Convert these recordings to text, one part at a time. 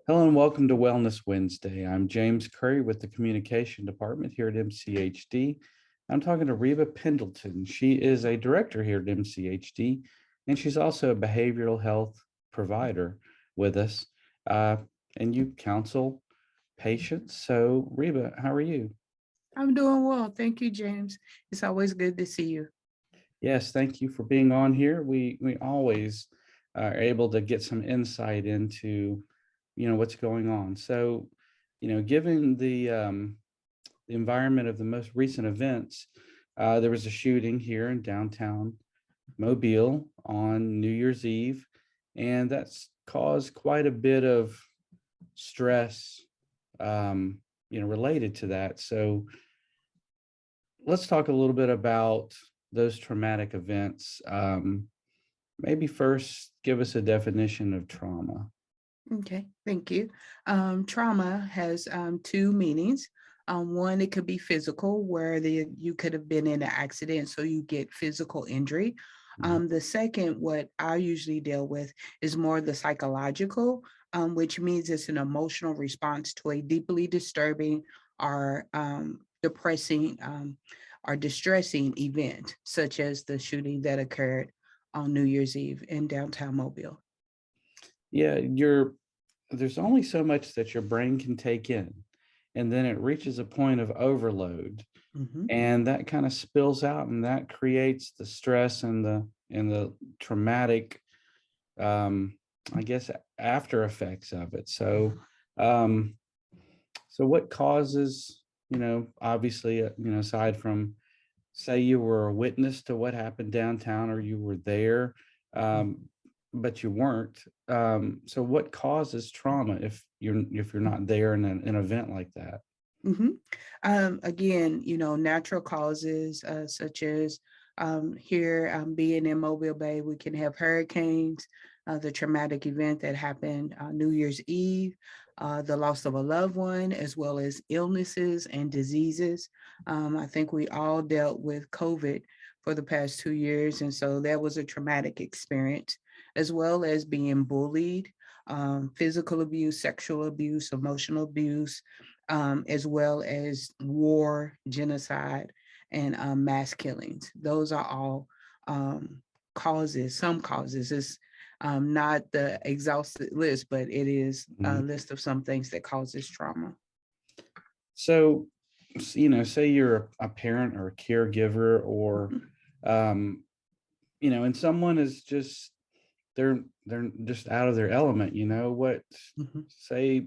Hello and welcome to Wellness Wednesday. I'm James Currie with the Communication Department here at MCHD. I'm talking to Reba Pendleton. She is a director here at MCHD, and she's also a behavioral health provider with us. Uh, and you counsel patients. So, Reba, how are you? I'm doing well. Thank you, James. It's always good to see you. Yes, thank you for being on here. We always are able to get some insight into, what's going on. So, given the environment of the most recent events, there was a shooting here in downtown Mobile on New Year's Eve, and that's caused quite a bit of stress, related to that. So let's talk a little bit about those traumatic events. Maybe first give us a definition of trauma. Okay, thank you. Trauma has two meanings. One, it could be physical, where you could have been in an accident, so you get physical injury. Mhm. The second, what I usually deal with, is more the psychological, which means it's an emotional response to a deeply disturbing or depressing or distressing event, such as the shooting that occurred on New Year's Eve in downtown Mobile. Yeah, there's only so much that your brain can take in, and then it reaches a point of overload, Mhm. and that kind of spills out, and that creates the stress and the traumatic, um, I guess, after effects of it. Um, so what causes, obviously, aside from say you were a witness to what happened downtown or you were there, um, but you weren't. So what causes trauma if you're not there in an event like that? Mhm. Again, natural causes such as here being in Mobile Bay, we can have hurricanes, the traumatic event that happened New Year's Eve, the loss of a loved one, as well as illnesses and diseases. I think we all dealt with COVID for the past 2 years, and so that was a traumatic experience, as well as being bullied, physical abuse, sexual abuse, emotional abuse, as well as war, genocide, and mass killings. Those are all causes, some causes. It's not the exhaustive list, but it is a Mhm. list of some things that causes trauma. So, say you're a parent or a caregiver, or Mhm, um, and someone is just they're just out of their element. What mhm, say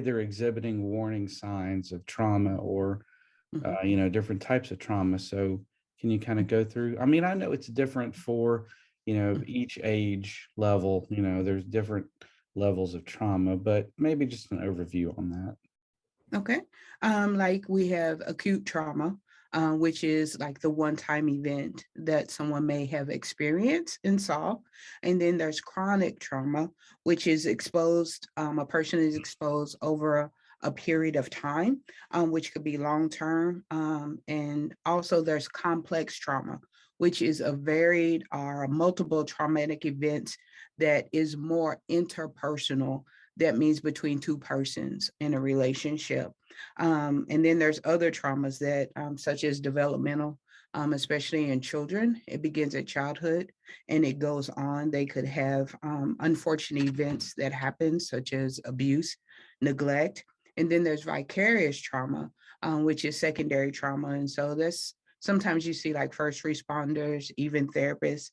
they're exhibiting warning signs of trauma, or mhm, different types of trauma. So can you kind of go through? I mean, I know it's different for, mhm. each age level, there's different levels of trauma, but maybe just an overview on that. Okay. Like we have acute trauma, which is like the one-time event that someone may have experienced and saw. And then there's chronic trauma, which is exposed, a person is exposed over a period of time, which could be long-term. And also there's complex trauma, which is a varied or multiple traumatic events that is more interpersonal, that means between two persons in a relationship. And then there's other traumas that, such as developmental, especially in children. It begins at childhood and it goes on. They could have unfortunate events that happen, such as abuse, neglect. And then there's vicarious trauma, which is secondary trauma. And so that's sometimes you see like first responders, even therapists.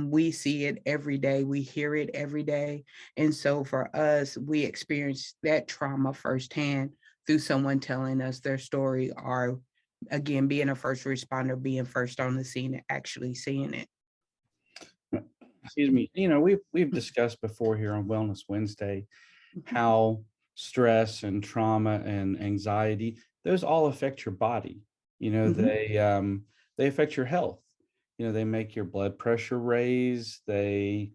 We see it every day, we hear it every day. And so for us, we experience that trauma firsthand through someone telling us their story, or again, being a first responder, being first on the scene and actually seeing it. Excuse me. We've discussed before here on Wellness Wednesday Mhm, how stress and trauma and anxiety, those all affect your body. mhm, They affect your health. They make your blood pressure raise. They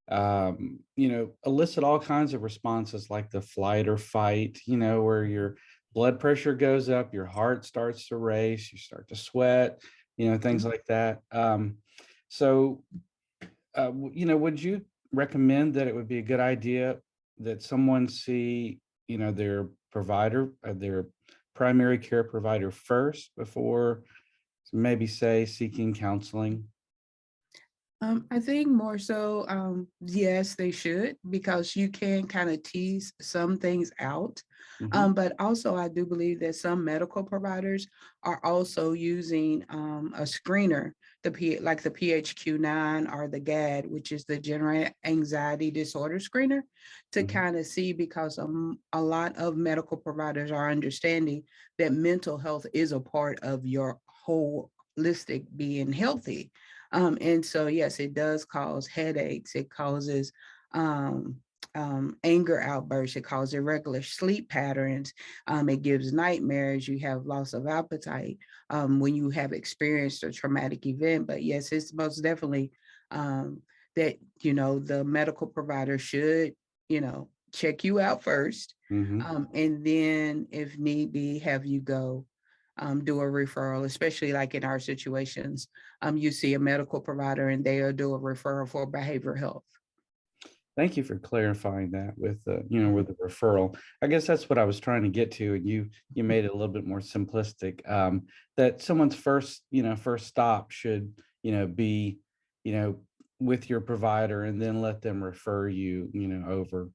elicit all kinds of responses like the flight or fight, where your blood pressure goes up, your heart starts to race, you start to sweat, things mhm. like that. So, would you recommend that it would be a good idea that someone see, their provider, their primary care provider first before maybe say seeking counseling? I think more so, yes, they should, because you can kind of tease some things out. Hmm. But also, I do believe that some medical providers are also using a screener, like the PHQ-9 or the GAD, which is the General Anxiety Disorder Screener, to Hmm. kind of see, because a lot of medical providers are understanding that mental health is a part of your holistic being healthy. And so, yes, it does cause headaches. It causes um, anger outbursts. It causes irregular sleep patterns. It gives nightmares. You have loss of appetite when you have experienced a traumatic event. But yes, it's most definitely that, the medical provider should, check you out first. Hmm. And then, if need be, have you go do a referral, especially like in our situations. You see a medical provider and they'll do a referral for behavioral health. Thank you for clarifying that with with the referral. I guess that's what I was trying to get to, and you made it a little bit more simplistic. That someone's first stop should be you know with your provider, and then let them refer you over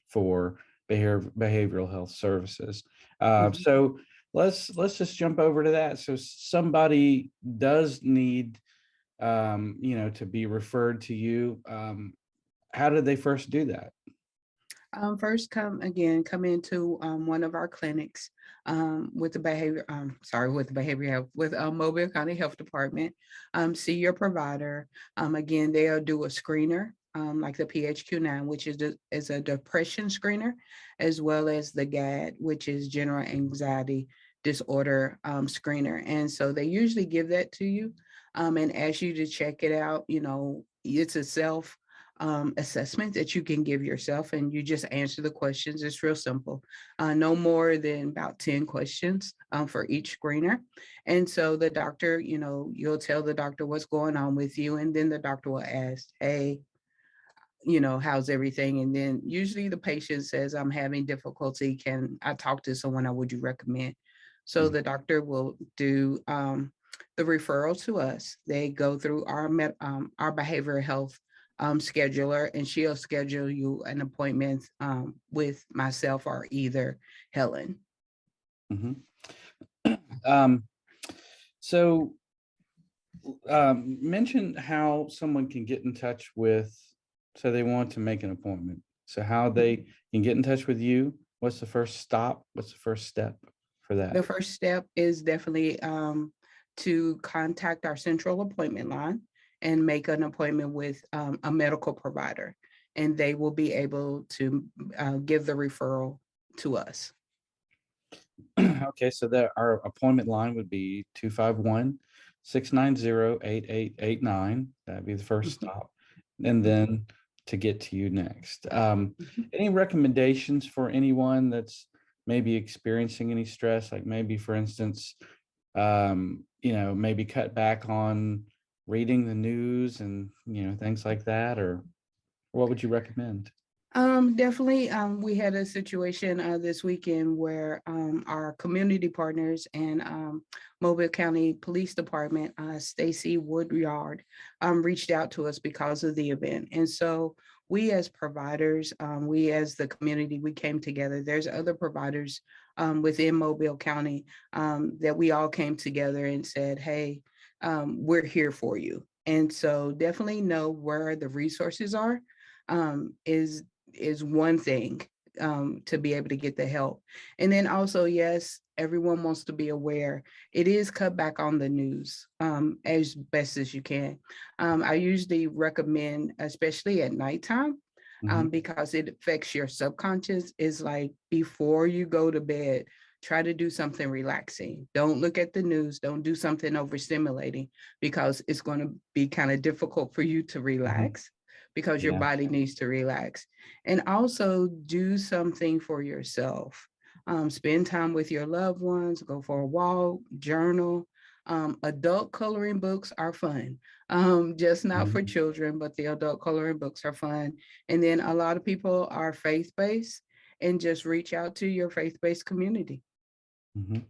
for behavioral health services. Mhm. So let's just jump over to that. So somebody does need to be referred to you. How did they first do that? First, come into one of our clinics with the behavior health with Mobile County Health Department. See your provider. Again, they'll do a screener. Like the PHQ-9, which is a depression screener, as well as the GAD, which is general anxiety disorder screener. And so they usually give that to you and ask you to check it out. It's a self assessment that you can give yourself, and you just answer the questions. It's real simple, no more than about 10 questions for each screener. And so the doctor, you'll tell the doctor what's going on with you, and then the doctor will ask, hey, how's everything? And then usually the patient says, I'm having difficulty. Can I talk to someone, or would you recommend? So Mhm. the doctor will do the referral to us. They go through our behavioral health scheduler, and she'll schedule you an appointment with myself or either Helen. Mhm. Um, so mention how someone can get in touch with, so they want to make an appointment. So how they can get in touch with you. What's the first stop? What's the first step for that? The first step is definitely to contact our central appointment line and make an appointment with a medical provider, and they will be able to give the referral to us. Okay, so that our appointment line would be 251-690-8889. That'd be the first Mhm, stop. And mhm, then to get to you next. mhm. Any recommendations for anyone that's maybe experiencing any stress, like maybe, for instance, maybe cut back on reading the news and, things like that, or what would you recommend? Definitely. We had a situation this weekend where our community partners and Mobile County Police Department, Stacy Woodyard, reached out to us because of the event. And so we as providers, we as the community, we came together. There's other providers within Mobile County that we all came together and said, hey, we're here for you. And so definitely know where the resources are. Is one thing to be able to get the help. And then also, yes, everyone wants to be aware. It is cut back on the news as best as you can. I usually recommend, especially at nighttime, Mhm. because it affects your subconscious, is like before you go to bed, try to do something relaxing. Don't look at the news. Don't do something overstimulating, because it's going to be kind of difficult for you to Mhm. relax, because your Yeah. body needs to relax. And also do something for yourself. Spend time with your loved ones, go for a walk, journal, Adult coloring books are fun, just not for Mhm, children, but the adult coloring books are fun. And then a lot of people are faith-based, and just reach out to your faith-based community. mhm.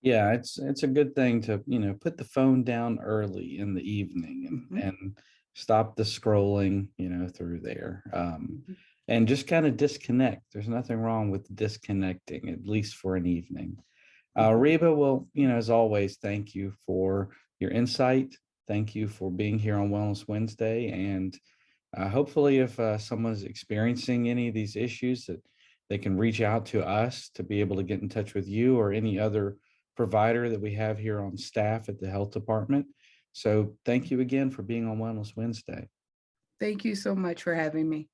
Yeah, it's a good thing to, put the phone down early in the evening Mhm, and stop the scrolling, through there. mhm. And just kind of disconnect. There's nothing wrong with disconnecting, at least for an evening. Mhm. Reba, well, as always, thank you for your insight. Thank you for being here on Wellness Wednesday. And hopefully, if someone's experiencing any of these issues, that they can reach out to us to be able to get in touch with you or any other provider that we have here on staff at the health department. So thank you again for being on Wellness Wednesday. Thank you so much for having me.